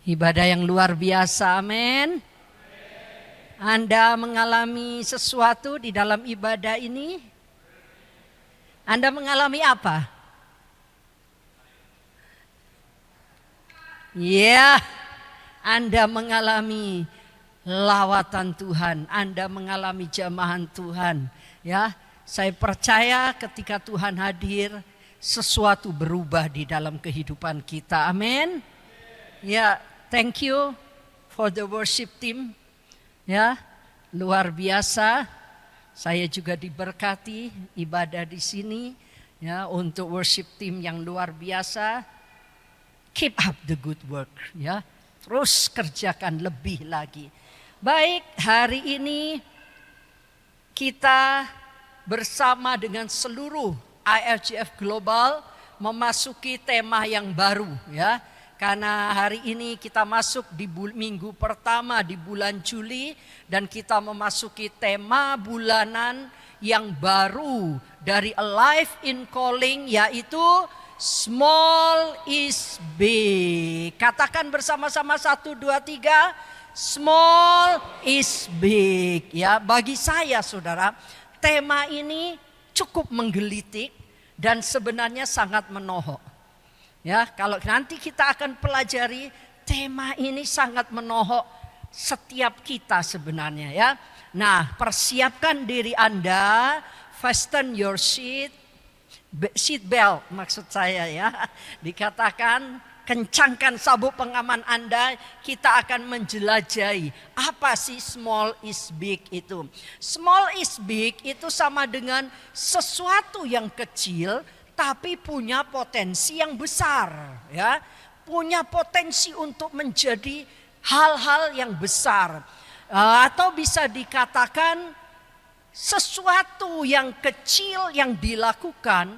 Ibadah yang luar biasa, amin. Anda mengalami sesuatu di dalam ibadah ini? Anda mengalami apa? Ya, Anda mengalami lawatan Tuhan, Anda mengalami jamahan Tuhan. Ya, saya percaya ketika Tuhan hadir, sesuatu berubah di dalam kehidupan kita. Amin. Ya, thank you for the worship team. Ya, luar biasa. Saya juga diberkati ibadah di sini ya untuk worship team yang luar biasa. Keep up the good work ya. Terus kerjakan lebih lagi. Baik, hari ini kita bersama dengan seluruh IFGF Global memasuki tema yang baru ya. Karena hari ini kita masuk di minggu pertama di bulan Juli dan kita memasuki tema bulanan yang baru dari Alive in Calling, yaitu Small is Big. Katakan bersama-sama 1, 2, 3, Small is Big. Ya, bagi saya saudara, tema ini cukup menggelitik dan sebenarnya sangat menohok. Ya, kalau nanti kita akan pelajari, tema ini sangat menohok setiap kita sebenarnya ya. Nah, persiapkan diri Anda, fasten your seat belt maksud saya ya. Dikatakan kencangkan sabuk pengaman Anda, kita akan menjelajahi apa sih small is big itu. Small is big itu sama dengan sesuatu yang kecil tapi punya potensi yang besar ya. Punya potensi untuk menjadi hal-hal yang besar. Atau bisa dikatakan sesuatu yang kecil yang dilakukan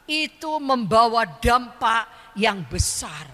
itu membawa dampak yang besar.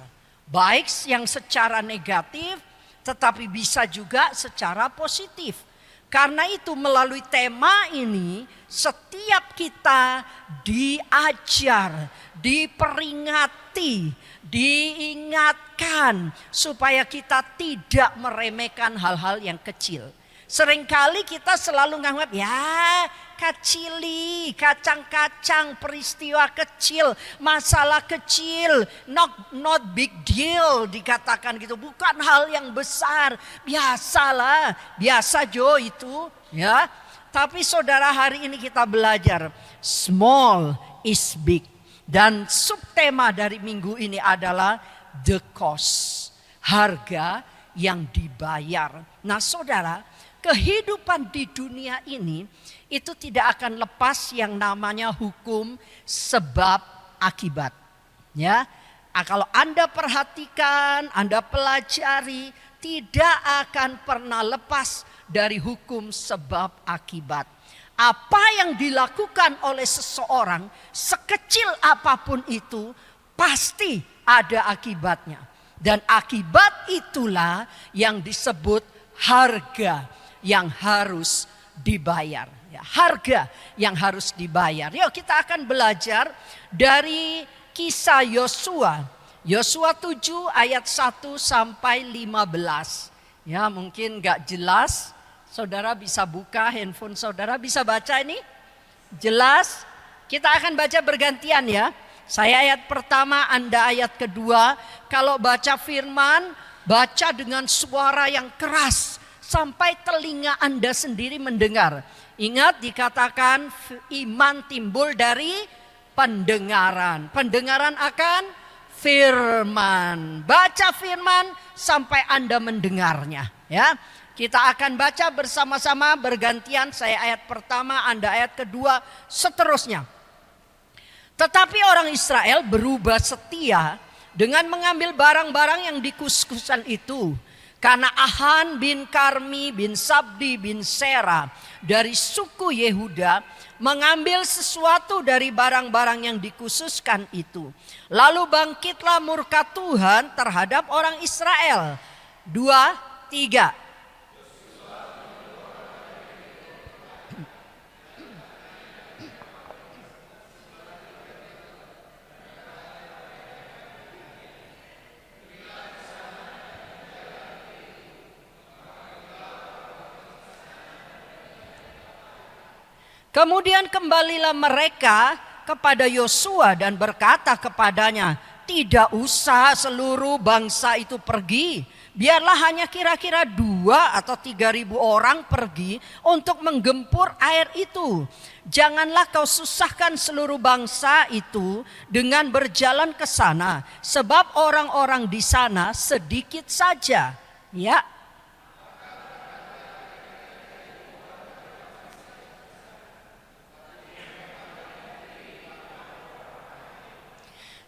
Baik yang secara negatif tetapi bisa juga secara positif. Karena itu melalui tema ini setiap kita diajar, diperingati, diingatkan supaya kita tidak meremehkan hal-hal yang kecil. Seringkali kita selalu nganggap ya kacili, kacang-kacang, peristiwa kecil, masalah kecil, not big deal dikatakan gitu. Bukan hal yang besar, biasalah, biasa Jo itu ya. Tapi saudara, hari ini kita belajar small is big. Dan subtema dari minggu ini adalah the cost, harga yang dibayar. Nah saudara, kehidupan di dunia ini itu tidak akan lepas yang namanya hukum sebab akibat. Ya, kalau Anda perhatikan, Anda pelajari, tidak akan pernah lepas dari hukum sebab akibat. Apa yang dilakukan oleh seseorang, sekecil apapun itu, pasti ada akibatnya. Dan akibat itulah yang disebut harga yang harus dibayar. Ya, harga yang harus dibayar. Yuk kita akan belajar dari kisah Yosua. Yosua 7 ayat 1 sampai 15. Ya, mungkin gak jelas. Saudara bisa buka handphone saudara, bisa baca ini? Jelas? Kita akan baca bergantian ya. Saya ayat pertama, Anda ayat kedua. Kalau baca firman, baca dengan suara yang keras sampai telinga Anda sendiri mendengar. Ingat dikatakan iman timbul dari pendengaran. Pendengaran akan firman. Baca firman sampai Anda mendengarnya ya. Kita akan baca bersama-sama bergantian. Saya ayat pertama, Anda ayat kedua, seterusnya. Tetapi orang Israel berubah setia dengan mengambil barang-barang yang dikus-kusan itu. Karena Ahan bin Karmi bin Sabdi bin Sera dari suku Yehuda mengambil sesuatu dari barang-barang yang dikhususkan itu. Lalu bangkitlah murka Tuhan terhadap orang Israel. 2, 3. Kemudian kembalilah mereka kepada Yosua dan berkata kepadanya, tidak usah seluruh bangsa itu pergi. Biarlah hanya kira-kira 2 atau 3.000 orang pergi untuk menggempur air itu. Janganlah kau susahkan seluruh bangsa itu dengan berjalan ke sana, sebab orang-orang di sana sedikit saja. Ya.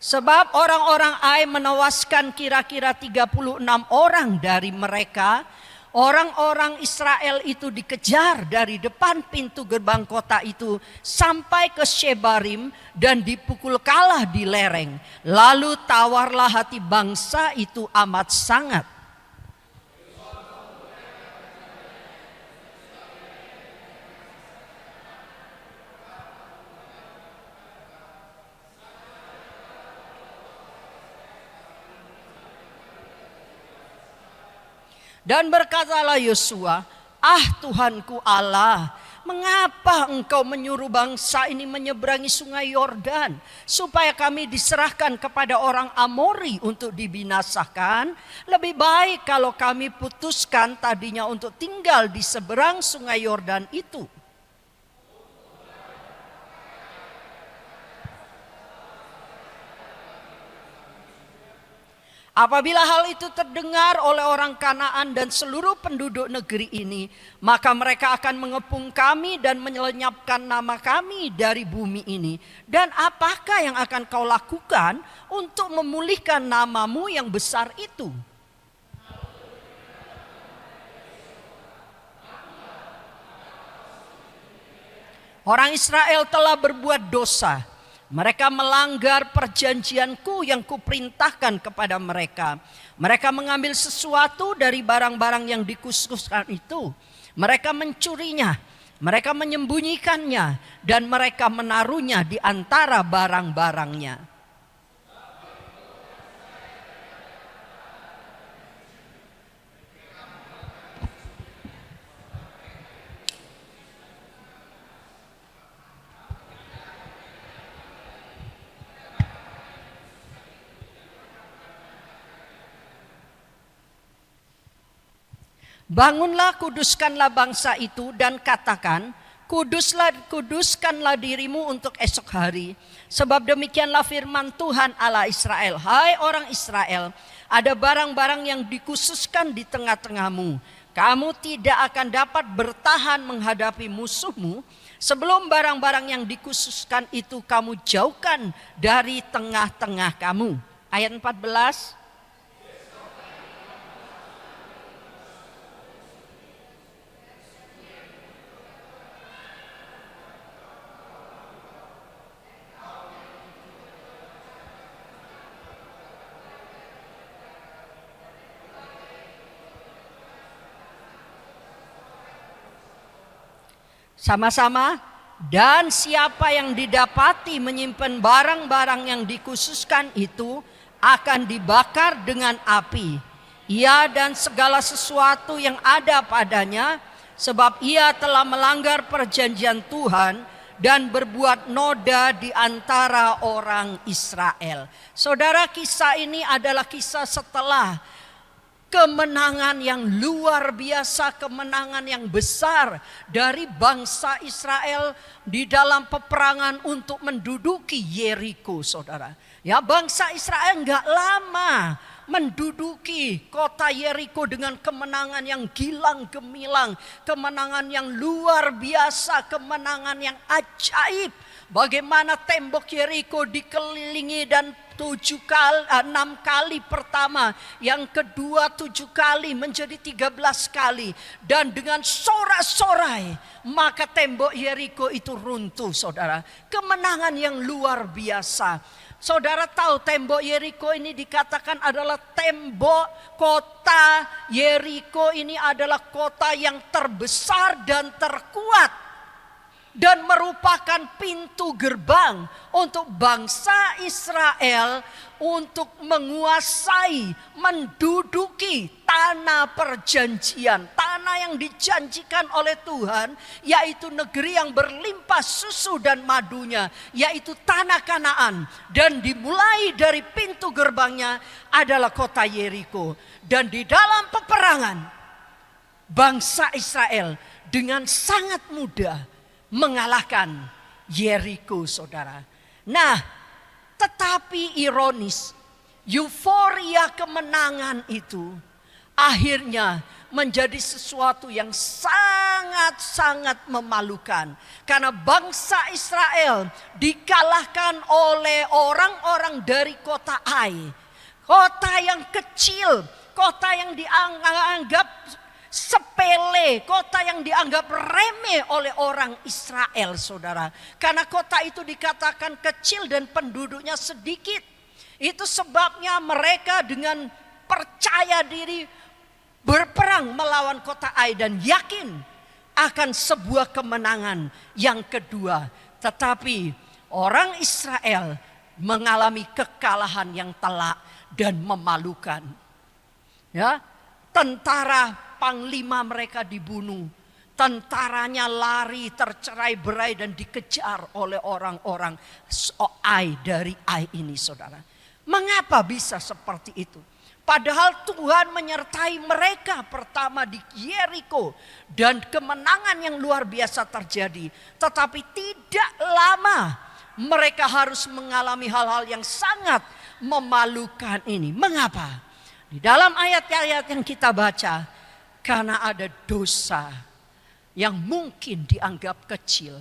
Sebab orang-orang Ai menewaskan kira-kira 36 orang dari mereka. Orang-orang Israel itu dikejar dari depan pintu gerbang kota itu sampai ke Shebarim dan dipukul kalah di lereng. Lalu tawarlah hati bangsa itu amat sangat. Dan berkatalah Yosua, Tuhanku Allah, mengapa engkau menyuruh bangsa ini menyeberangi sungai Yordan, supaya kami diserahkan kepada orang Amori untuk dibinasakan? Lebih baik kalau kami putuskan tadinya untuk tinggal di seberang sungai Yordan itu. Apabila hal itu terdengar oleh orang Kanaan dan seluruh penduduk negeri ini, maka mereka akan mengepung kami dan melenyapkan nama kami dari bumi ini. Dan apakah yang akan kau lakukan untuk memulihkan namamu yang besar itu? Orang Israel telah berbuat dosa. Mereka melanggar perjanjianku yang kuperintahkan kepada mereka. Mereka mengambil sesuatu dari barang-barang yang dikhususkan itu. Mereka mencurinya, mereka menyembunyikannya, dan mereka menaruhnya di antara barang-barangnya. Bangunlah, kuduskanlah bangsa itu dan katakan, kuduskanlah dirimu untuk esok hari. Sebab demikianlah firman Tuhan Allah Israel. Hai orang Israel, ada barang-barang yang dikhususkan di tengah-tengahmu. Kamu tidak akan dapat bertahan menghadapi musuhmu sebelum barang-barang yang dikhususkan itu kamu jauhkan dari tengah-tengah kamu. Ayat 14. Sama-sama. Dan siapa yang didapati menyimpan barang-barang yang dikhususkan itu akan dibakar dengan api. Ia dan segala sesuatu yang ada padanya, sebab ia telah melanggar perjanjian Tuhan dan berbuat noda di antara orang Israel. Saudara, kisah ini adalah kisah setelah kemenangan yang luar biasa, kemenangan yang besar dari bangsa Israel di dalam peperangan untuk menduduki Yeriko, saudara. Ya, bangsa Israel enggak lama menduduki kota Yeriko dengan kemenangan yang gilang gemilang, kemenangan yang luar biasa, kemenangan yang ajaib. Bagaimana tembok Yeriko dikelilingi dan 6 kali pertama, yang kedua 7 kali menjadi 13 kali, dan dengan sorak-sorai maka tembok Yeriko itu runtuh, saudara. Kemenangan yang luar biasa. Saudara tahu tembok Yeriko ini dikatakan adalah tembok kota Yeriko ini adalah kota yang terbesar dan terkuat, dan merupakan pintu gerbang untuk bangsa Israel untuk menguasai, menduduki tanah perjanjian, tanah mana yang dijanjikan oleh Tuhan, yaitu negeri yang berlimpah susu dan madunya, yaitu tanah Kanaan. Dan dimulai dari pintu gerbangnya adalah kota Yeriko. Dan di dalam peperangan, bangsa Israel dengan sangat mudah mengalahkan Yeriko, saudara. Nah, tetapi ironis, euforia kemenangan itu akhirnya menjadi sesuatu yang sangat-sangat memalukan. Karena bangsa Israel dikalahkan oleh orang-orang dari kota Ai. Kota yang kecil, kota yang dianggap sepele, kota yang dianggap remeh oleh orang Israel, saudara. Karena kota itu dikatakan kecil dan penduduknya sedikit. Itu sebabnya mereka dengan percaya diri berperang melawan kota Ai dan yakin akan sebuah kemenangan yang kedua. Tetapi orang Israel mengalami kekalahan yang telak dan memalukan. Ya, tentara panglima mereka dibunuh. Tentaranya lari tercerai-berai dan dikejar oleh orang-orang Ai dari Ai ini, saudara. Mengapa bisa seperti itu? Padahal Tuhan menyertai mereka pertama di Yeriko dan kemenangan yang luar biasa terjadi. Tetapi tidak lama mereka harus mengalami hal-hal yang sangat memalukan ini. Mengapa? Di dalam ayat-ayat yang kita baca, karena ada dosa yang mungkin dianggap kecil,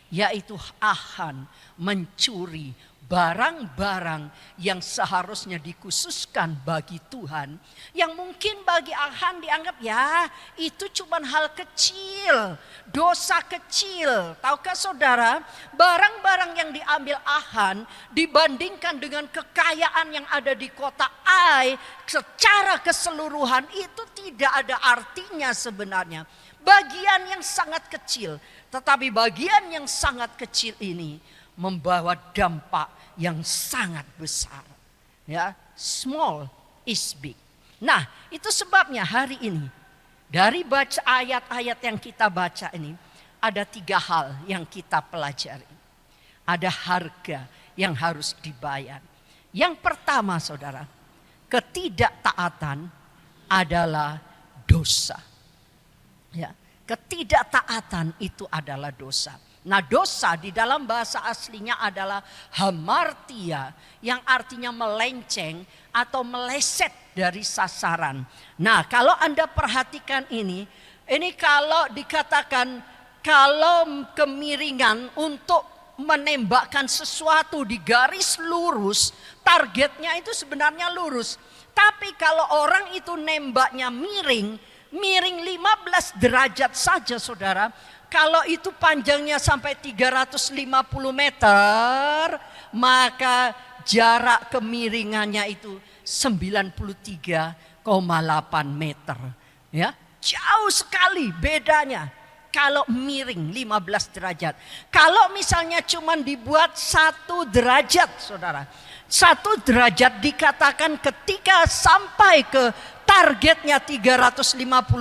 yaitu Achan mencuri barang-barang yang seharusnya dikhususkan bagi Tuhan, yang mungkin bagi Achan dianggap ya itu cuma hal kecil, dosa kecil. Tahukah saudara, barang-barang yang diambil Achan dibandingkan dengan kekayaan yang ada di kota Ai secara keseluruhan itu tidak ada artinya sebenarnya. Bagian yang sangat kecil, tetapi bagian yang sangat kecil ini membawa dampak yang sangat besar. Ya, small is big. Nah, itu sebabnya hari ini dari baca ayat-ayat yang kita baca ini ada 3 hal yang kita pelajari. Ada harga yang harus dibayar. Yang pertama, saudara, ketidaktaatan adalah dosa. Ya, ketidaktaatan itu adalah dosa. Nah, dosa di dalam bahasa aslinya adalah hamartia, yang artinya melenceng atau meleset dari sasaran. Nah, kalau Anda perhatikan ini kalau dikatakan kalau kemiringan untuk menembakkan sesuatu di garis lurus, targetnya itu sebenarnya lurus. Tapi kalau orang itu nembaknya miring 15 derajat saja, saudara. Kalau itu panjangnya sampai 350 meter, maka jarak kemiringannya itu 93,8 meter. Ya, jauh sekali bedanya. Kalau miring 15 derajat. Kalau misalnya cuma dibuat 1 derajat, saudara. 1 derajat dikatakan ketika sampai ke targetnya 350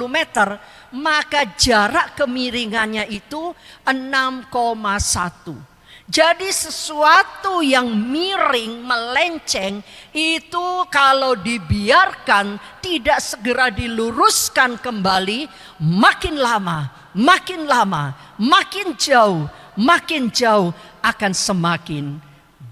meter, maka jarak kemiringannya itu 6,1. Jadi sesuatu yang miring, melenceng itu kalau dibiarkan tidak segera diluruskan kembali, makin lama, makin jauh akan semakin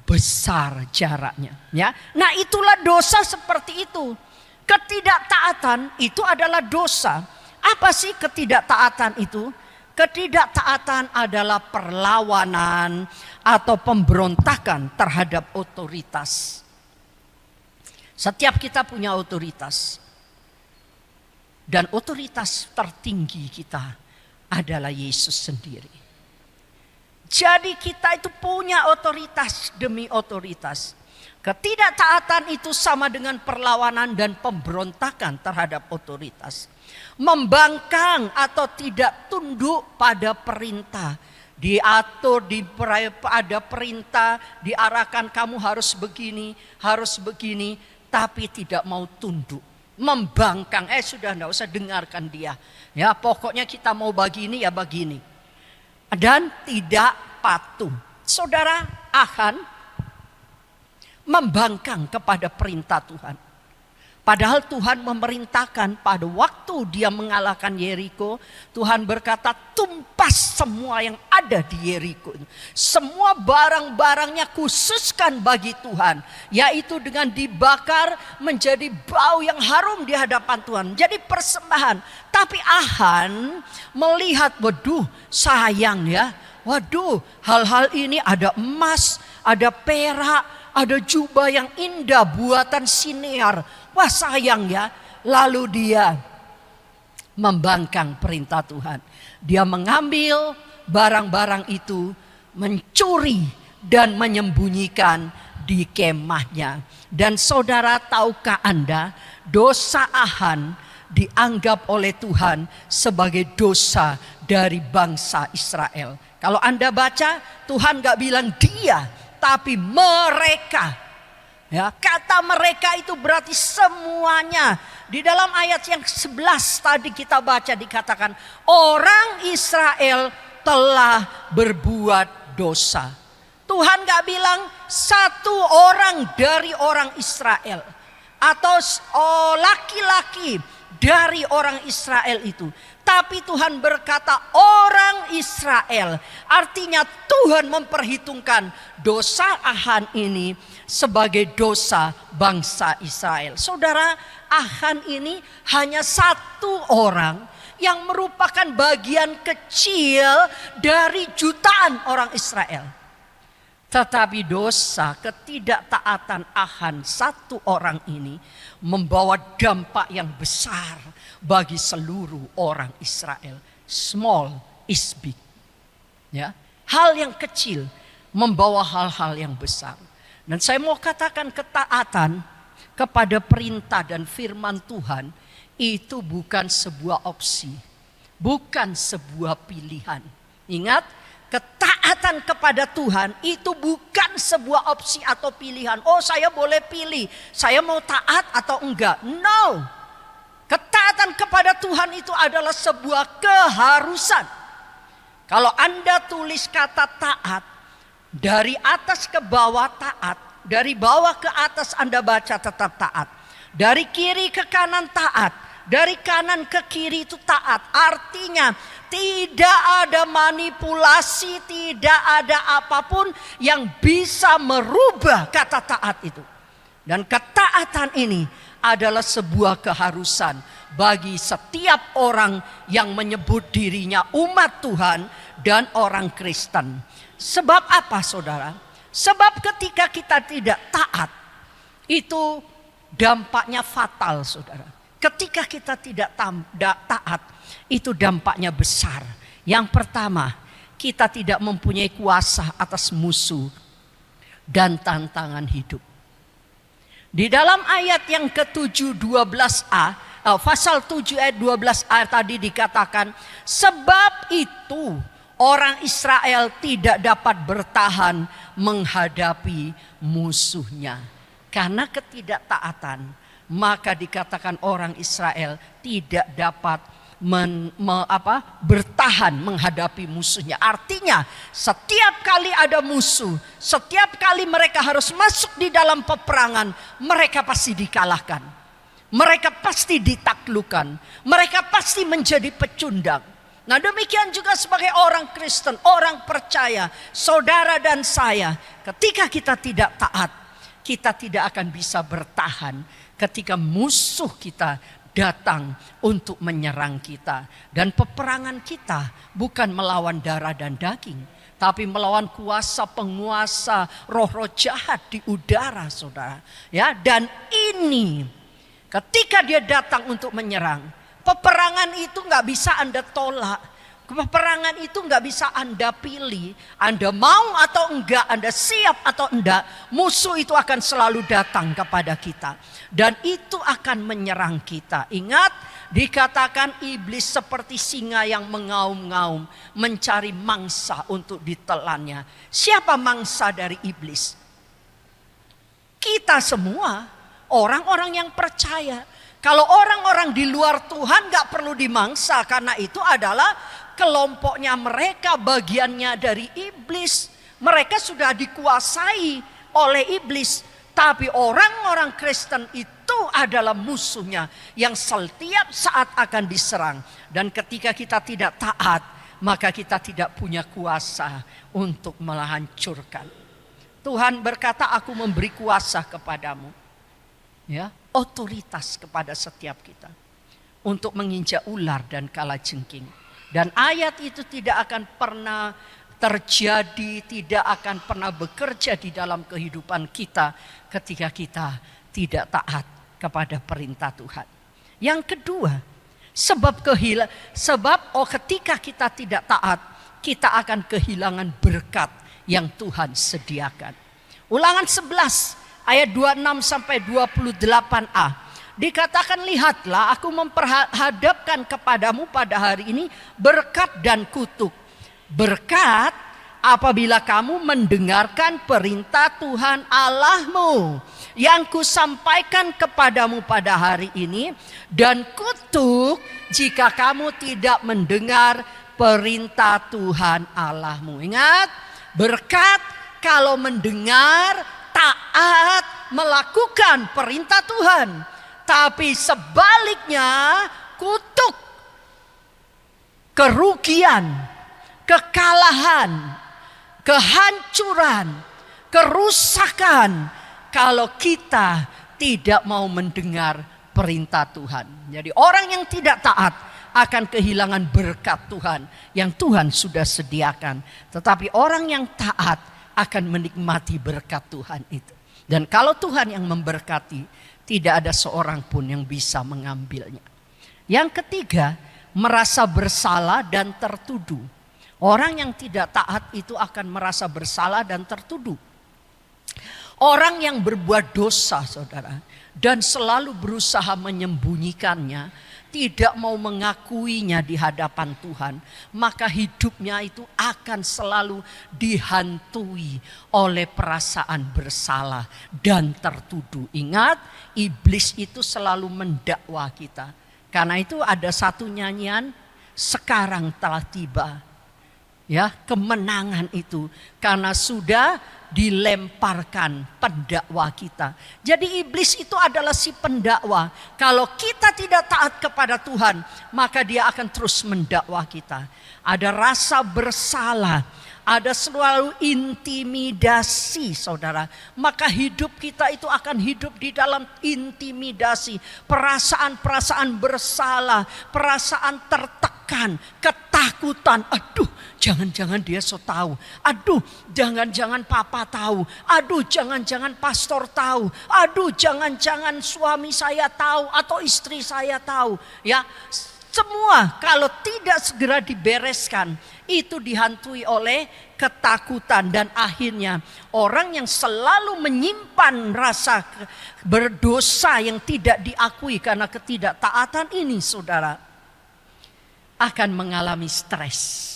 besar jaraknya. Ya, nah itulah dosa seperti itu. Ketidaktaatan itu adalah dosa. Apa sih ketidaktaatan itu? Ketidaktaatan adalah perlawanan atau pemberontakan terhadap otoritas. Setiap kita punya otoritas. Dan otoritas tertinggi kita adalah Yesus sendiri. Jadi kita itu punya otoritas demi otoritas. Ketidaktaatan itu sama dengan perlawanan dan pemberontakan terhadap otoritas. Membangkang atau tidak tunduk pada perintah. Diatur, ada perintah, diarahkan kamu harus begini, tapi tidak mau tunduk. membangkang. Sudah enggak usah dengarkan dia. Ya, pokoknya kita mau begini ya begini. Dan tidak patuh. Saudara, Achan membangkang kepada perintah Tuhan. Padahal Tuhan memerintahkan pada waktu dia mengalahkan Yeriko, Tuhan berkata, tumpas semua yang ada di Yeriko. Semua barang-barangnya khususkan bagi Tuhan, yaitu dengan dibakar menjadi bau yang harum di hadapan Tuhan. Jadi persembahan. Tapi Achan melihat, waduh sayang ya. Waduh, hal-hal ini ada emas, ada perak, ada jubah yang indah buatan Sinear. Wah sayang ya. Lalu dia membangkang perintah Tuhan. Dia mengambil barang-barang itu, mencuri dan menyembunyikan di kemahnya. Dan saudara, tahukah Anda, dosa Achan dianggap oleh Tuhan sebagai dosa dari bangsa Israel. Kalau Anda baca, Tuhan gak bilang dia, tapi mereka. Ya, kata mereka itu berarti semuanya. Di dalam ayat yang 11 tadi kita baca dikatakan, orang Israel telah berbuat dosa. Tuhan gak bilang satu orang dari orang Israel, atau laki-laki dari orang Israel itu. Tapi Tuhan berkata orang Israel. Artinya Tuhan memperhitungkan dosa Achan ini sebagai dosa bangsa Israel. Saudara, Achan ini hanya satu orang yang merupakan bagian kecil dari jutaan orang Israel. Tetapi dosa ketidaktaatan Achan satu orang ini membawa dampak yang besar bagi seluruh orang Israel. Small is big. Ya, hal yang kecil membawa hal-hal yang besar. Dan saya mau katakan ketaatan kepada perintah dan firman Tuhan itu bukan sebuah opsi, bukan sebuah pilihan. Ingat, ketaatan kepada Tuhan itu bukan sebuah opsi atau pilihan. Oh, saya boleh pilih, saya mau taat atau enggak. No, ketaatan kepada Tuhan itu adalah sebuah keharusan. Kalau Anda tulis kata taat, dari atas ke bawah taat, dari bawah ke atas Anda baca tetap taat, dari kiri ke kanan taat, dari kanan ke kiri itu taat. Artinya tidak ada manipulasi, tidak ada apapun yang bisa merubah kata taat itu. Dan ketaatan ini adalah sebuah keharusan bagi setiap orang yang menyebut dirinya umat Tuhan dan orang Kristen. Sebab apa, saudara? Sebab ketika kita tidak taat, itu dampaknya fatal, saudara. Ketika kita tidak taat, itu dampaknya besar. Yang pertama, kita tidak mempunyai kuasa atas musuh dan tantangan hidup. Di dalam ayat yang ke-7 12a, pasal 7 ayat 12a tadi dikatakan, sebab itu orang Israel tidak dapat bertahan menghadapi musuhnya. Karena ketidaktaatan, maka dikatakan orang Israel tidak dapat bertahan menghadapi musuhnya. Artinya setiap kali ada musuh, setiap kali mereka harus masuk di dalam peperangan, mereka pasti dikalahkan, mereka pasti ditaklukkan, mereka pasti menjadi pecundang. Nah, demikian juga sebagai orang Kristen, orang percaya, saudara dan saya, ketika kita tidak taat, kita tidak akan bisa bertahan ketika musuh kita datang untuk menyerang kita. Dan peperangan kita bukan melawan darah dan daging, tapi melawan kuasa penguasa roh-roh jahat di udara, saudara. Ya, dan ini ketika dia datang untuk menyerang, peperangan itu gak bisa Anda tolak. Peperangan itu gak bisa Anda pilih. Anda mau atau enggak, Anda siap atau enggak, musuh itu akan selalu datang kepada kita. Dan itu akan menyerang kita. Ingat, dikatakan iblis seperti singa yang mengaum-ngaum, mencari mangsa untuk ditelannya. Siapa mangsa dari iblis? Kita semua, orang-orang yang percaya. Kalau orang-orang di luar Tuhan gak perlu dimangsa, karena itu adalah kelompoknya mereka, bagiannya dari iblis. Mereka sudah dikuasai oleh iblis. Tapi orang-orang Kristen itu adalah musuhnya yang setiap saat akan diserang. Dan ketika kita tidak taat, maka kita tidak punya kuasa untuk menghancurkan. Tuhan berkata, aku memberi kuasa kepadamu. Ya, otoritas kepada setiap kita. Untuk menginjak ular dan kalajengking. Dan ayat itu tidak akan pernah terjadi, tidak akan pernah bekerja di dalam kehidupan kita ketika kita tidak taat kepada perintah Tuhan. Yang kedua, ketika kita tidak taat, kita akan kehilangan berkat yang Tuhan sediakan. Ulangan 11 ayat 26 sampai 28a. Dikatakan, lihatlah aku memperhadapkan kepadamu pada hari ini berkat dan kutuk. Berkat apabila kamu mendengarkan perintah Tuhan Allahmu yang kusampaikan kepadamu pada hari ini, dan kutuk jika kamu tidak mendengar perintah Tuhan Allahmu. Ingat, berkat kalau mendengar, taat, melakukan perintah Tuhan. Tapi sebaliknya, kutuk, kerugian, kekalahan, kehancuran, kerusakan kalau kita tidak mau mendengar perintah Tuhan. Jadi orang yang tidak taat akan kehilangan berkat Tuhan yang Tuhan sudah sediakan. Tetapi orang yang taat akan menikmati berkat Tuhan itu. Dan kalau Tuhan yang memberkati, tidak ada seorang pun yang bisa mengambilnya. Yang ketiga, merasa bersalah dan tertuduh. Orang yang tidak taat itu akan merasa bersalah dan tertuduh. Orang yang berbuat dosa, saudara, dan selalu berusaha menyembunyikannya, tidak mau mengakuinya di hadapan Tuhan, maka hidupnya itu akan selalu dihantui oleh perasaan bersalah dan tertuduh. Ingat, iblis itu selalu mendakwa kita. Karena itu ada satu nyanyian, sekarang telah tiba. Ya, kemenangan itu karena sudah dilemparkan pendakwa kita. Jadi iblis itu adalah si pendakwa. Kalau kita tidak taat kepada Tuhan, maka dia akan terus mendakwa kita. Ada rasa bersalah, ada selalu intimidasi, saudara. Maka hidup kita itu akan hidup di dalam intimidasi. Perasaan-perasaan bersalah, perasaan tertekan, ketakutan. Aduh, jangan-jangan dia so tahu. Aduh, jangan-jangan papa tahu. Aduh, jangan-jangan pastor tahu. Aduh, jangan-jangan suami saya tahu atau istri saya tahu. Ya, semua kalau tidak segera dibereskan, itu dihantui oleh ketakutan. Dan akhirnya orang yang selalu menyimpan rasa berdosa yang tidak diakui karena ketidaktaatan ini, saudara, akan mengalami stres.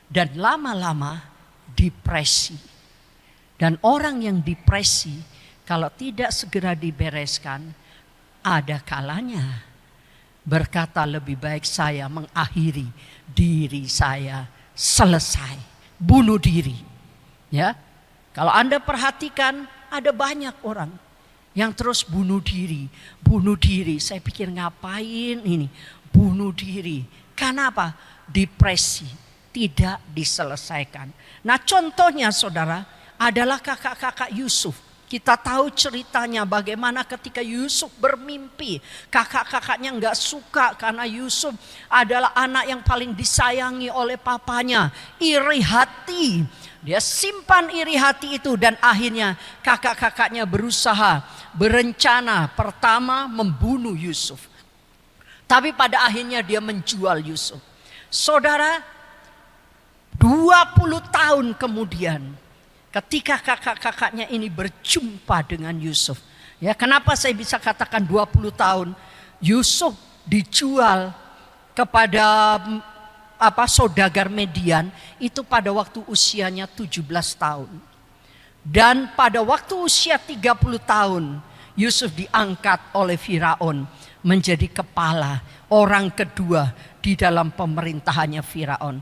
Dan lama-lama depresi. Dan orang yang depresi kalau tidak segera dibereskan, ada kalanya berkata, lebih baik saya mengakhiri diri saya, selesai, bunuh diri. Ya, kalau Anda perhatikan, ada banyak orang yang terus bunuh diri, bunuh diri. Saya pikir ngapain ini, bunuh diri. Karena apa? Depresi tidak diselesaikan. Nah, contohnya, saudara, adalah kakak-kakak Yusuf. Kita tahu ceritanya bagaimana ketika Yusuf bermimpi. Kakak-kakaknya gak suka karena Yusuf adalah anak yang paling disayangi oleh papanya. Iri hati. Dia simpan iri hati itu dan akhirnya kakak-kakaknya berusaha, berencana pertama membunuh Yusuf. Tapi pada akhirnya dia menjual Yusuf. Saudara, 20 tahun kemudian, ketika kakak-kakaknya ini berjumpa dengan Yusuf. Ya, kenapa saya bisa katakan 20 tahun? Yusuf dijual kepada saudagar Median itu pada waktu usianya 17 tahun. Dan pada waktu usia 30 tahun, Yusuf diangkat oleh Firaun menjadi kepala, orang kedua di dalam pemerintahannya Firaun.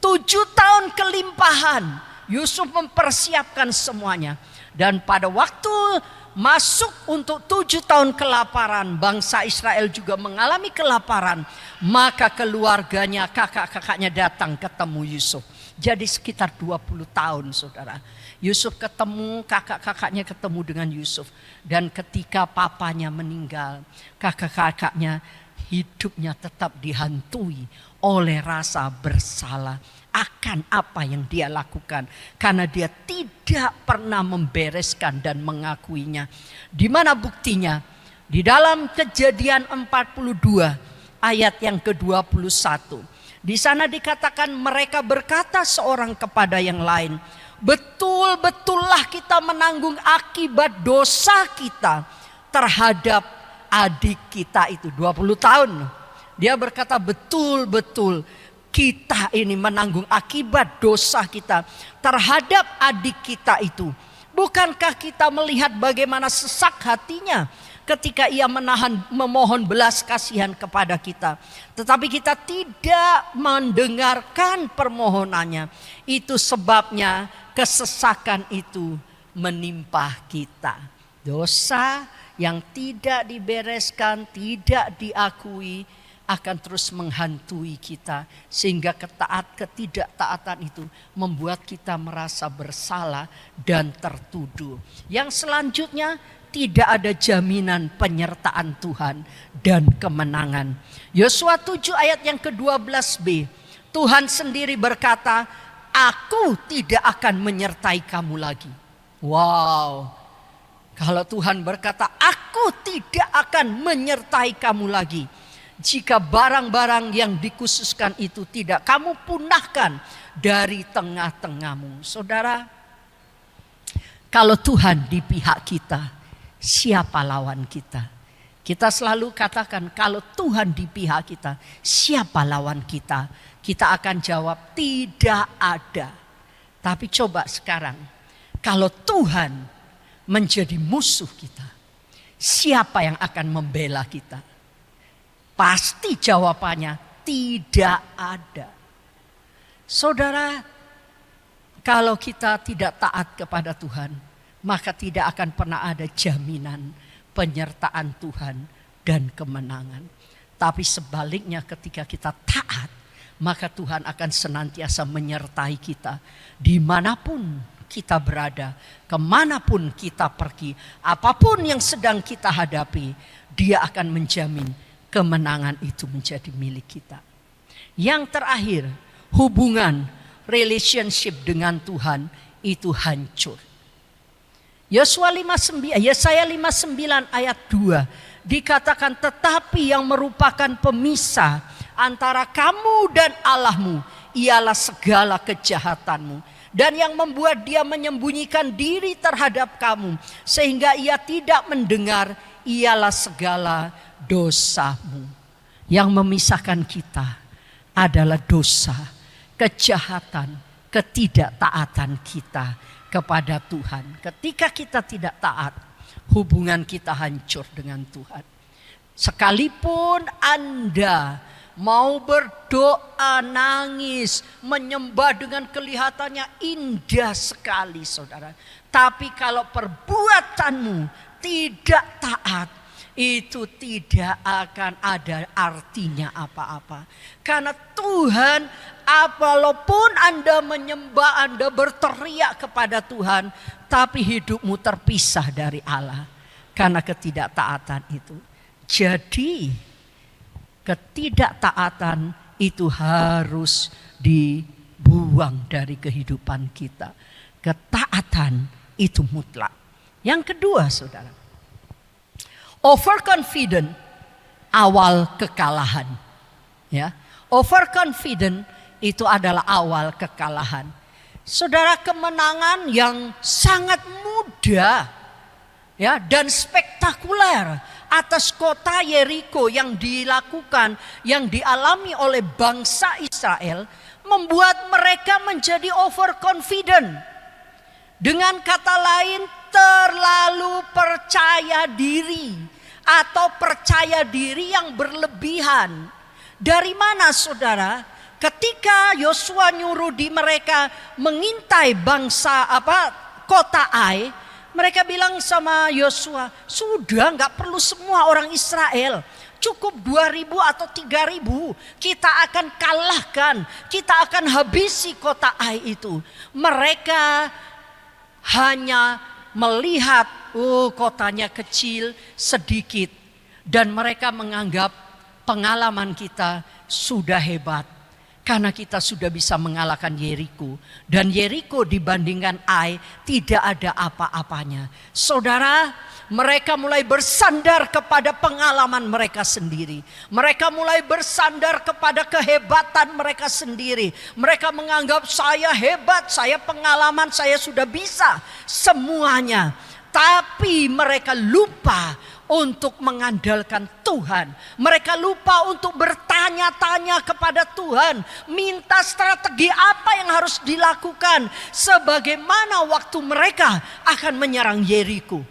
7 tahun kelimpahan, Yusuf mempersiapkan semuanya. Dan pada waktu masuk untuk 7 tahun kelaparan, bangsa Israel juga mengalami kelaparan. Maka keluarganya, kakak-kakaknya datang ketemu Yusuf. Jadi sekitar 20 tahun saudara. Yusuf ketemu, kakak-kakaknya ketemu dengan Yusuf. Dan ketika papanya meninggal, kakak-kakaknya hidupnya tetap dihantui oleh rasa bersalah akan apa yang dia lakukan. Karena dia tidak pernah membereskan dan mengakuinya. Di mana buktinya? Di dalam Kejadian 42 ayat yang ke-21. Di sana dikatakan mereka berkata seorang kepada yang lain, betul-betullah kita menanggung akibat dosa kita terhadap adik kita itu 20 tahun. Dia berkata betul-betul kita ini menanggung akibat dosa kita terhadap adik kita itu. Bukankah kita melihat bagaimana sesak hatinya ketika ia memohon belas kasihan kepada kita. Tetapi kita tidak mendengarkan permohonannya. Itu sebabnya kesesakan itu menimpa kita. Dosa yang tidak dibereskan, tidak diakui akan terus menghantui kita. Sehingga ketidaktaatan itu membuat kita merasa bersalah dan tertuduh. Yang selanjutnya, tidak ada jaminan penyertaan Tuhan dan kemenangan. Yosua 7 ayat yang ke-12b. Tuhan sendiri berkata, aku tidak akan menyertai kamu lagi. Wow. Kalau Tuhan berkata, aku tidak akan menyertai kamu lagi. Jika barang-barang yang dikhususkan itu tidak kamu punahkan dari tengah-tengahmu. Saudara, kalau Tuhan di pihak kita, siapa lawan kita? Kita selalu katakan kalau Tuhan di pihak kita, siapa lawan kita? Kita akan jawab tidak ada. Tapi coba sekarang, kalau Tuhan menjadi musuh kita, siapa yang akan membela kita? Pasti jawabannya tidak ada. Saudara, kalau kita tidak taat kepada Tuhan, maka tidak akan pernah ada jaminan penyertaan Tuhan dan kemenangan. Tapi sebaliknya ketika kita taat, maka Tuhan akan senantiasa menyertai kita dimanapun kita berada, kemanapun kita pergi, apapun yang sedang kita hadapi, Dia akan menjamin kemenangan itu menjadi milik kita. Yang terakhir, hubungan relationship dengan Tuhan itu hancur. Yesaya 59 ayat 2 dikatakan, tetapi yang merupakan pemisah antara kamu dan Allahmu ialah segala kejahatanmu, dan yang membuat dia menyembunyikan diri terhadap kamu sehingga ia tidak mendengar ialah segala dosamu. Yang memisahkan kita adalah dosa, kejahatan, ketidaktaatan kita kepada Tuhan. Ketika kita tidak taat, hubungan kita hancur dengan Tuhan. Sekalipun Anda mau berdoa, nangis, menyembah dengan kelihatannya indah sekali saudara. Tapi kalau perbuatanmu tidak taat, itu tidak akan ada artinya apa-apa. Karena Tuhan, walaupun Anda menyembah, Anda berteriak kepada Tuhan, tapi hidupmu terpisah dari Allah karena ketidaktaatan itu. Jadi ketidaktaatan itu harus dibuang dari kehidupan kita. Ketaatan itu mutlak. Yang kedua saudara, overconfident, awal kekalahan. Ya, overconfident itu adalah awal kekalahan. Saudara, kemenangan yang sangat mudah, ya, dan spektakuler atas kota Yeriko yang dilakukan, yang dialami oleh bangsa Israel, membuat mereka menjadi overconfident. Dengan kata lain, terlalu percaya diri atau percaya diri yang berlebihan. Dari mana saudara? Ketika Yosua nyuruh di mereka mengintai kota Ai, mereka bilang sama Yosua, sudah nggak perlu semua orang Israel. Cukup 2.000 atau 3.000, kita akan kalahkan, kita akan habisi kota Ai itu. Mereka hanya melihat, kotanya kecil, sedikit. Dan mereka menganggap pengalaman kita sudah hebat. Karena kita sudah bisa mengalahkan Yeriko. Dan Yeriko dibandingkan Ai tidak ada apa-apanya. Saudara, mereka mulai bersandar kepada pengalaman mereka sendiri. Mereka mulai bersandar kepada kehebatan mereka sendiri. Mereka menganggap saya hebat, saya pengalaman, saya sudah bisa semuanya. Tapi mereka lupa untuk mengandalkan Tuhan. Mereka lupa untuk bertanya-tanya kepada Tuhan. Minta strategi apa yang harus dilakukan. Sebagaimana waktu mereka akan menyerang Yeriko.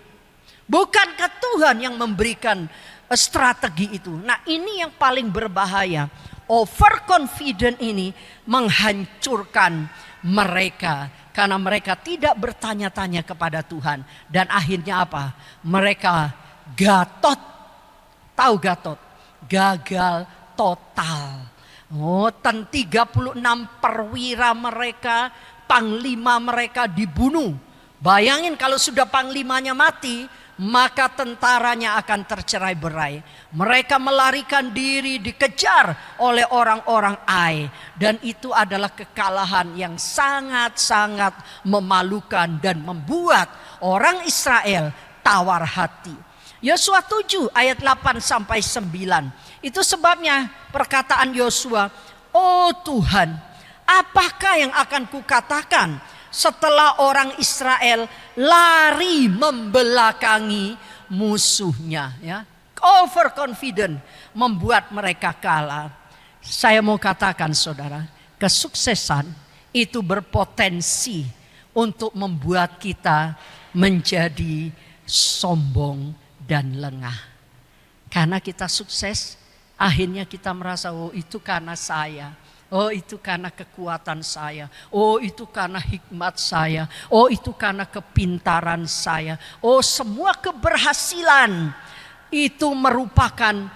Bukankah Tuhan yang memberikan strategi itu? Nah, ini yang paling berbahaya. Overconfident ini menghancurkan mereka. Karena mereka tidak bertanya-tanya kepada Tuhan. Dan akhirnya apa? Mereka Gatot, tahu Gatot? Gagal total. 36 perwira mereka, panglima mereka dibunuh. Bayangin kalau sudah panglimanya mati, maka tentaranya akan tercerai-berai. Mereka melarikan diri, dikejar oleh orang-orang Ai. Dan itu adalah kekalahan yang sangat-sangat memalukan dan membuat orang Israel tawar hati. Yosua 7 ayat 8 sampai 9. Itu sebabnya perkataan Yosua, oh Tuhan, apakah yang akan kukatakan setelah orang Israel lari membelakangi musuhnya, ya? Overconfident membuat mereka kalah. Saya mau katakan saudara, kesuksesan itu berpotensi untuk membuat kita menjadi sombong dan lengah. Karena kita sukses, akhirnya kita merasa, oh itu karena saya. Oh itu karena kekuatan saya. Oh itu karena hikmat saya. Oh itu karena kepintaran saya. Oh semua keberhasilan itu merupakan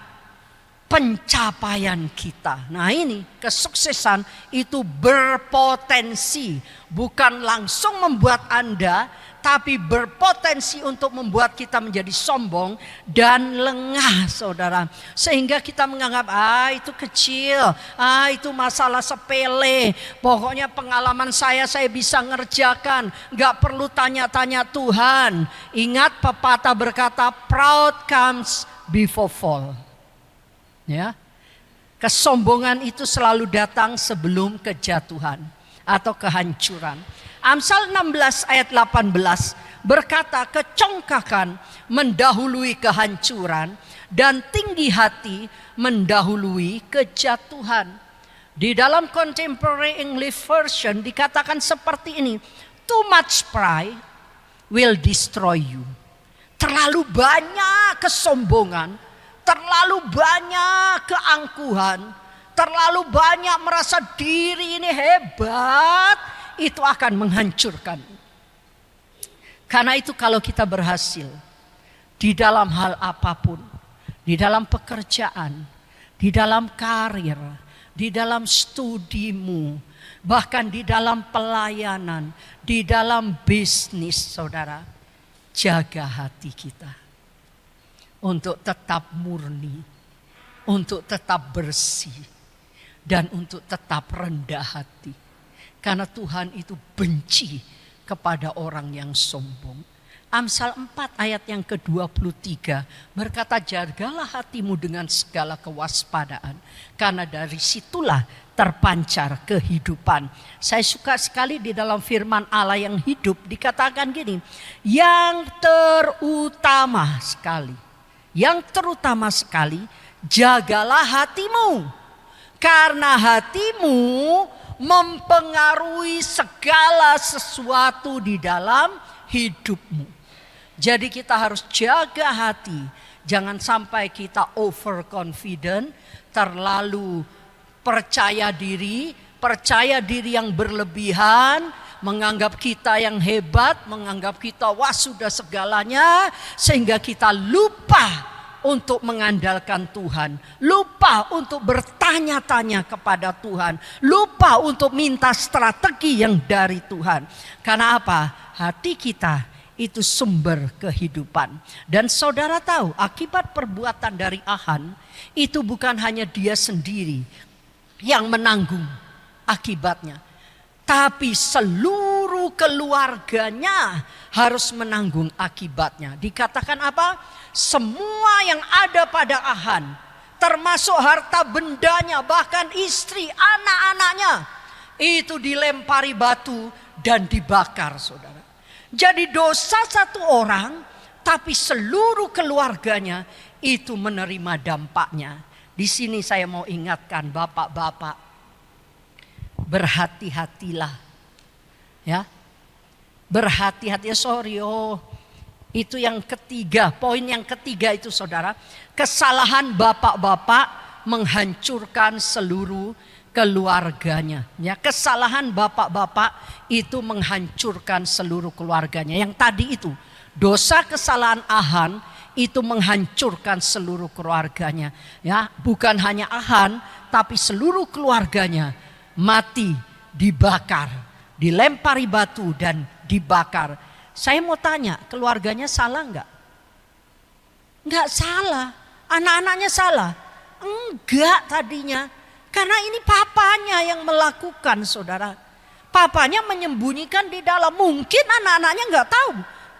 pencapaian kita. Nah ini kesuksesan itu berpotensi. Bukan langsung membuat Anda, tapi berpotensi untuk membuat kita menjadi sombong dan lengah saudara. Sehingga kita menganggap itu kecil, itu masalah sepele. Pokoknya pengalaman saya bisa ngerjakan. Gak perlu tanya-tanya Tuhan. Ingat pepatah berkata, proud comes before fall. Ya, kesombongan itu selalu datang sebelum kejatuhan atau kehancuran. Amsal 16 ayat 18 berkata, kecongkakan mendahului kehancuran dan tinggi hati mendahului kejatuhan. Di dalam Contemporary English Version dikatakan seperti ini, too much pride will destroy you. Terlalu banyak kesombongan, terlalu banyak keangkuhan, terlalu banyak merasa diri ini hebat, itu akan menghancurkan. Karena itu kalau kita berhasil di dalam hal apapun, di dalam pekerjaan, di dalam karir, di dalam studimu, bahkan di dalam pelayanan, di dalam bisnis saudara, jaga hati kita untuk tetap murni, untuk tetap bersih, dan untuk tetap rendah hati. Karena Tuhan itu benci kepada orang yang sombong. Amsal 4 ayat yang ke-23 berkata, jagalah hatimu dengan segala kewaspadaan. Karena dari situlah terpancar kehidupan. Saya suka sekali di dalam firman Allah yang hidup dikatakan gini, yang terutama sekali, jagalah hatimu. Karena hatimu mempengaruhi segala sesuatu di dalam hidupmu. Jadi kita harus jaga hati. Jangan sampai kita overconfident, terlalu percaya diri yang berlebihan, menganggap kita yang hebat, menganggap kita wah sudah segalanya, sehingga kita lupa untuk mengandalkan Tuhan, lupa untuk bertanya-tanya kepada Tuhan, lupa untuk minta strategi yang dari Tuhan. Karena apa? Hati kita itu sumber kehidupan. Dan saudara tahu, akibat perbuatan dari Achan itu bukan hanya dia sendiri yang menanggung akibatnya, tapi seluruh keluarganya harus menanggung akibatnya. Dikatakan apa? Semua yang ada pada Achan, termasuk harta bendanya, bahkan istri, anak-anaknya, itu dilempari batu dan dibakar, saudara. Jadi dosa satu orang, tapi seluruh keluarganya itu menerima dampaknya. Di sini saya mau ingatkan bapak-bapak, berhati-hatilah, ya, berhati-hati. Itu yang ketiga, poin yang ketiga itu saudara, kesalahan bapak-bapak menghancurkan seluruh keluarganya. Ya, kesalahan bapak-bapak itu menghancurkan seluruh keluarganya. Yang tadi itu, dosa kesalahan Achan itu menghancurkan seluruh keluarganya. Ya, bukan hanya Achan, tapi seluruh keluarganya mati, dibakar, dilempari batu dan dibakar. Saya mau tanya, keluarganya salah enggak? Enggak salah. Anak-anaknya salah? Enggak tadinya. Karena ini papanya yang melakukan, saudara. Papanya menyembunyikan di dalam. Mungkin anak-anaknya enggak tahu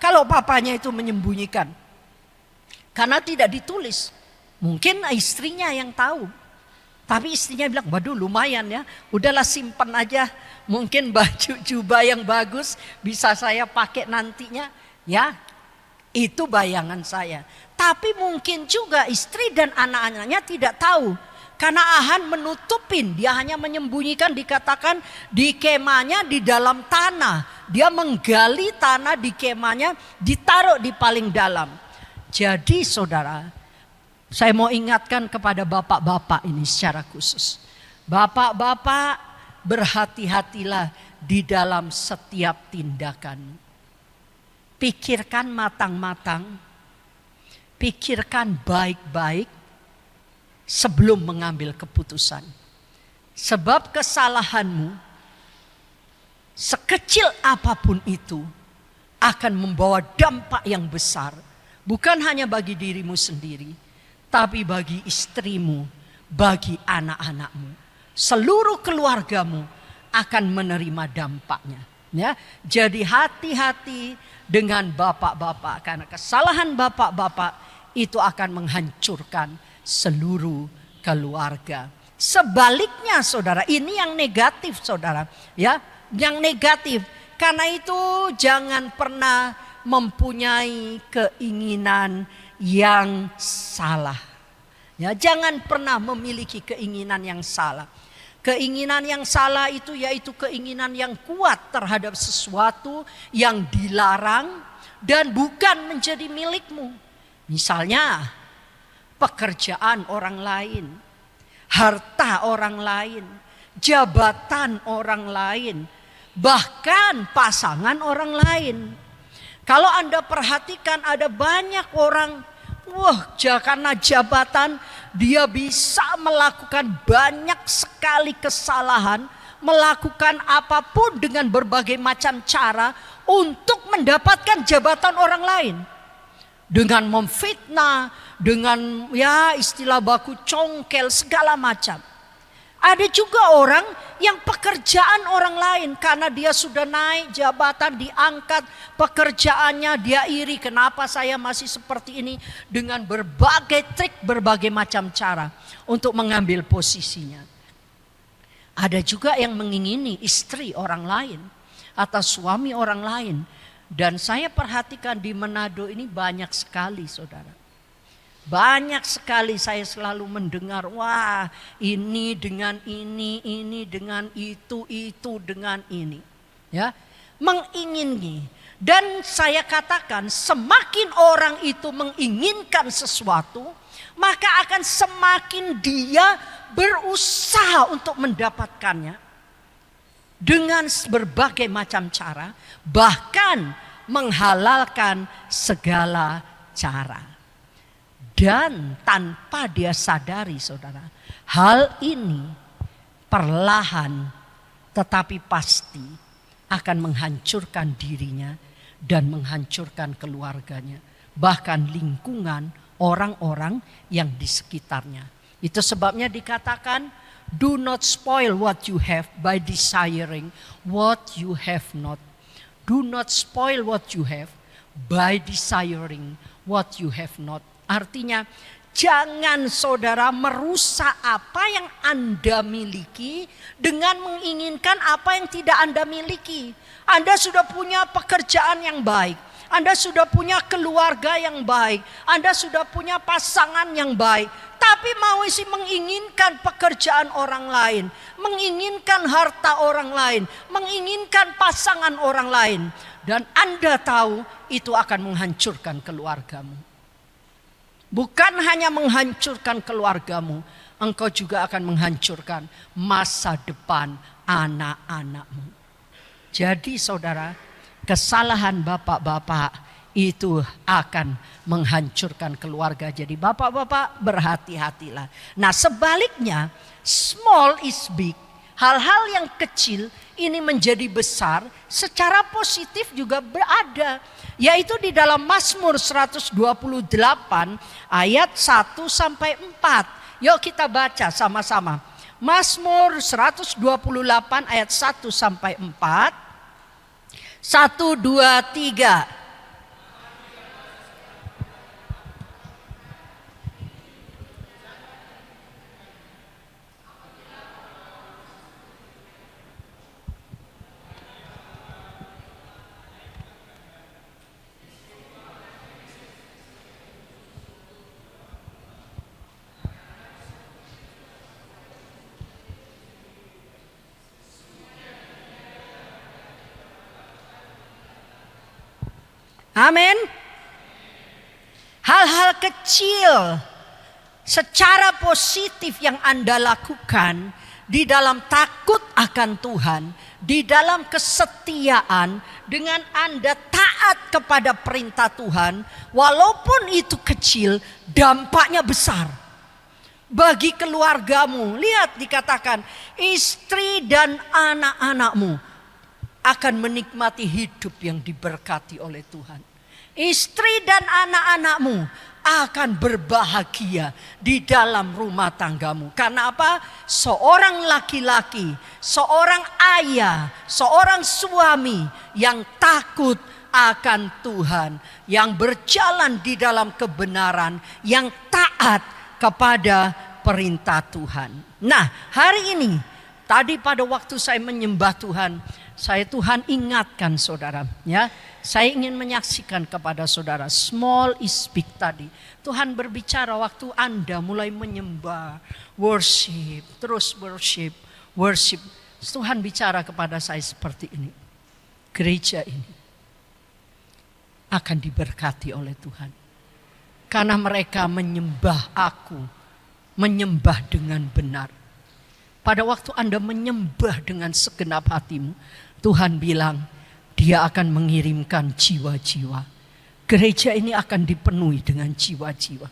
kalau papanya itu menyembunyikan. Karena tidak ditulis. Mungkin istrinya yang tahu. Tapi istrinya bilang, waduh lumayan ya, udahlah simpen aja. Mungkin baju jubah yang bagus bisa saya pakai nantinya. Ya, itu bayangan saya. Tapi mungkin juga istri dan anak-anaknya tidak tahu. Karena Achan menutupin, dia hanya menyembunyikan, dikatakan di kemahnya di dalam tanah. Dia menggali tanah di kemahnya, ditaruh di paling dalam. Jadi saudara, saya mau ingatkan kepada bapak-bapak ini secara khusus. Bapak-bapak, berhati-hatilah di dalam setiap tindakan. Pikirkan matang-matang, pikirkan baik-baik sebelum mengambil keputusan. Sebab kesalahanmu, sekecil apapun itu, akan membawa dampak yang besar. Bukan hanya bagi dirimu sendiri, tapi bagi istrimu, bagi anak-anakmu. Seluruh keluargamu akan menerima dampaknya. Ya, jadi hati-hati dengan bapak-bapak, karena kesalahan bapak-bapak itu akan menghancurkan seluruh keluarga. Sebaliknya saudara, ini yang negatif saudara, ya, yang negatif. Karena itu jangan pernah mempunyai keinginan yang salah. Ya, jangan pernah memiliki keinginan yang salah. Keinginan yang salah itu yaitu keinginan yang kuat terhadap sesuatu yang dilarang dan bukan menjadi milikmu. Misalnya pekerjaan orang lain, harta orang lain, jabatan orang lain, bahkan pasangan orang lain. Kalau Anda perhatikan ada banyak orang, karena jabatan dia bisa melakukan banyak sekali kesalahan, melakukan apapun dengan berbagai macam cara untuk mendapatkan jabatan orang lain. Dengan memfitnah, dengan ya istilah baku congkel segala macam. Ada juga orang yang pekerjaan orang lain karena dia sudah naik jabatan, diangkat pekerjaannya, dia iri, kenapa saya masih seperti ini, dengan berbagai trik, berbagai macam cara untuk mengambil posisinya. Ada juga yang mengingini istri orang lain atau suami orang lain. Dan saya perhatikan di Manado ini banyak sekali saudara. Banyak sekali saya selalu mendengar, wah ini dengan ini dengan itu dengan ini. Ya, mengingini. Dan saya katakan semakin orang itu menginginkan sesuatu, maka akan semakin dia berusaha untuk mendapatkannya. Dengan berbagai macam cara, bahkan menghalalkan segala cara. Dan tanpa dia sadari saudara, hal ini perlahan tetapi pasti akan menghancurkan dirinya dan menghancurkan keluarganya. Bahkan lingkungan orang-orang yang di sekitarnya. Itu sebabnya dikatakan, do not spoil what you have by desiring what you have not. Do not spoil what you have by desiring what you have not. Artinya, jangan saudara merusak apa yang Anda miliki dengan menginginkan apa yang tidak Anda miliki. Anda sudah punya pekerjaan yang baik. Anda sudah punya keluarga yang baik. Anda sudah punya pasangan yang baik. Tapi mau isi menginginkan pekerjaan orang lain. Menginginkan harta orang lain. Menginginkan pasangan orang lain. Dan Anda tahu itu akan menghancurkan keluargamu. Bukan hanya menghancurkan keluargamu, engkau juga akan menghancurkan masa depan anak-anakmu. Jadi saudara, kesalahan bapak-bapak itu akan menghancurkan keluarga. Jadi bapak-bapak berhati-hatilah. Nah sebaliknya, small is big. Hal-hal yang kecil ini menjadi besar secara positif juga berada. Yaitu di dalam Mazmur 128 ayat 1 sampai 4. Yuk kita baca sama-sama. Mazmur 128 ayat 1 sampai 4. 1, 2, 3. Amin. Hal-hal kecil secara positif yang Anda lakukan di dalam takut akan Tuhan, di dalam kesetiaan, dengan Anda taat kepada perintah Tuhan, walaupun itu kecil, dampaknya besar bagi keluargamu. Lihat dikatakan, istri dan anak-anakmu akan menikmati hidup yang diberkati oleh Tuhan. Istri dan anak-anakmu akan berbahagia di dalam rumah tanggamu. Karena apa? Seorang laki-laki, seorang ayah, seorang suami yang takut akan Tuhan, yang berjalan di dalam kebenaran, yang taat kepada perintah Tuhan. Nah, hari ini, tadi pada waktu saya menyembah Tuhan, Tuhan ingatkan saudara, ya. Saya ingin menyaksikan kepada saudara, small is big tadi. Tuhan berbicara waktu Anda mulai menyembah, worship, terus worship. Tuhan bicara kepada saya seperti ini. Gereja ini akan diberkati oleh Tuhan. Karena mereka menyembah aku, menyembah dengan benar. Pada waktu Anda menyembah dengan segenap hatimu, Tuhan bilang Dia akan mengirimkan jiwa-jiwa. Gereja ini akan dipenuhi dengan jiwa-jiwa.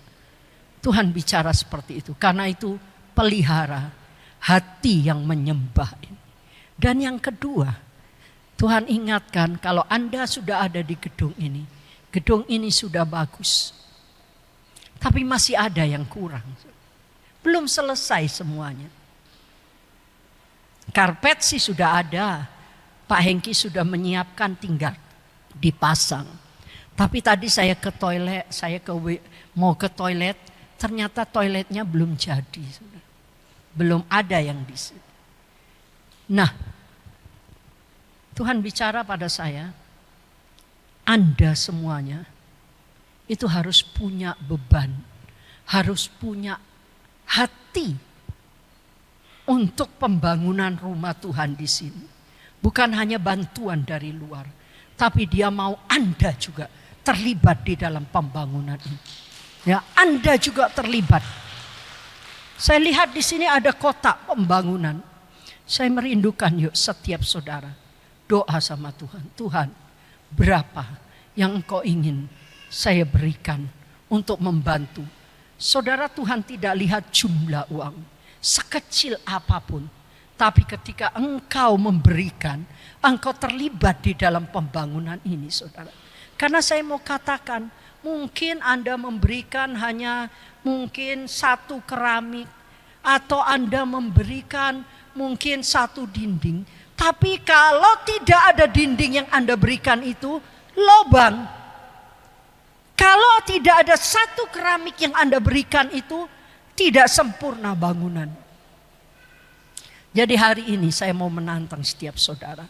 Tuhan bicara seperti itu. Karena itu pelihara hati yang menyembah ini. Dan yang kedua, Tuhan ingatkan kalau Anda sudah ada di gedung ini sudah bagus. Tapi masih ada yang kurang. Belum selesai semuanya. Karpet sih sudah ada. Pak Hengki sudah menyiapkan, tinggal dipasang. Tapi tadi saya ke toilet, mau ke toilet, ternyata toiletnya belum jadi. Belum ada yang di situ. Nah, Tuhan bicara pada saya, Anda semuanya itu harus punya beban, harus punya hati untuk pembangunan rumah Tuhan di sini. Bukan hanya bantuan dari luar, Tapi dia mau Anda juga terlibat di dalam pembangunan ini. Ya, Anda juga terlibat. Saya lihat di sini ada kotak pembangunan. Saya merindukan yuk setiap saudara doa sama Tuhan. Tuhan, berapa yang Engkau ingin saya berikan untuk membantu. Saudara, Tuhan tidak lihat jumlah uang sekecil apapun. Tapi ketika engkau memberikan, engkau terlibat di dalam pembangunan ini, saudara. Karena saya mau katakan, mungkin Anda memberikan hanya mungkin satu keramik. Atau Anda memberikan mungkin satu dinding. Tapi kalau tidak ada dinding yang Anda berikan itu, lobang. Kalau tidak ada satu keramik yang Anda berikan itu, tidak sempurna bangunan. Jadi hari ini saya mau menantang setiap saudara.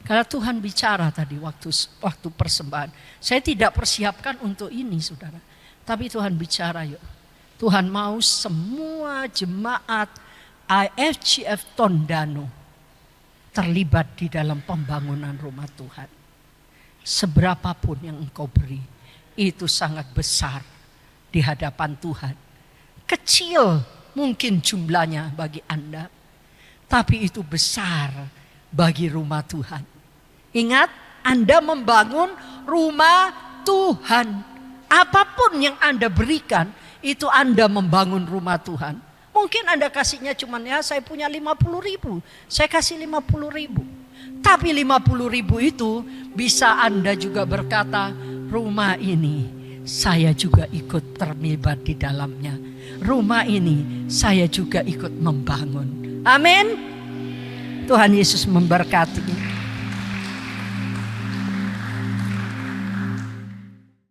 Karena Tuhan bicara tadi waktu persembahan. Saya tidak persiapkan untuk ini, saudara. Tapi Tuhan bicara yuk. Tuhan mau semua jemaat IFGF Tondano terlibat di dalam pembangunan rumah Tuhan. Seberapapun yang engkau beri, itu sangat besar di hadapan Tuhan. Kecil mungkin jumlahnya bagi Anda, tapi itu besar bagi rumah Tuhan. Ingat, Anda membangun rumah Tuhan. Apapun yang Anda berikan, itu Anda membangun rumah Tuhan. Mungkin Anda kasihnya cuman saya punya 50.000, saya kasih 50.000. Tapi 50.000 itu bisa Anda juga berkata, rumah ini saya juga ikut terlibat di dalamnya. Rumah ini saya juga ikut membangun. Amin. Tuhan Yesus memberkati.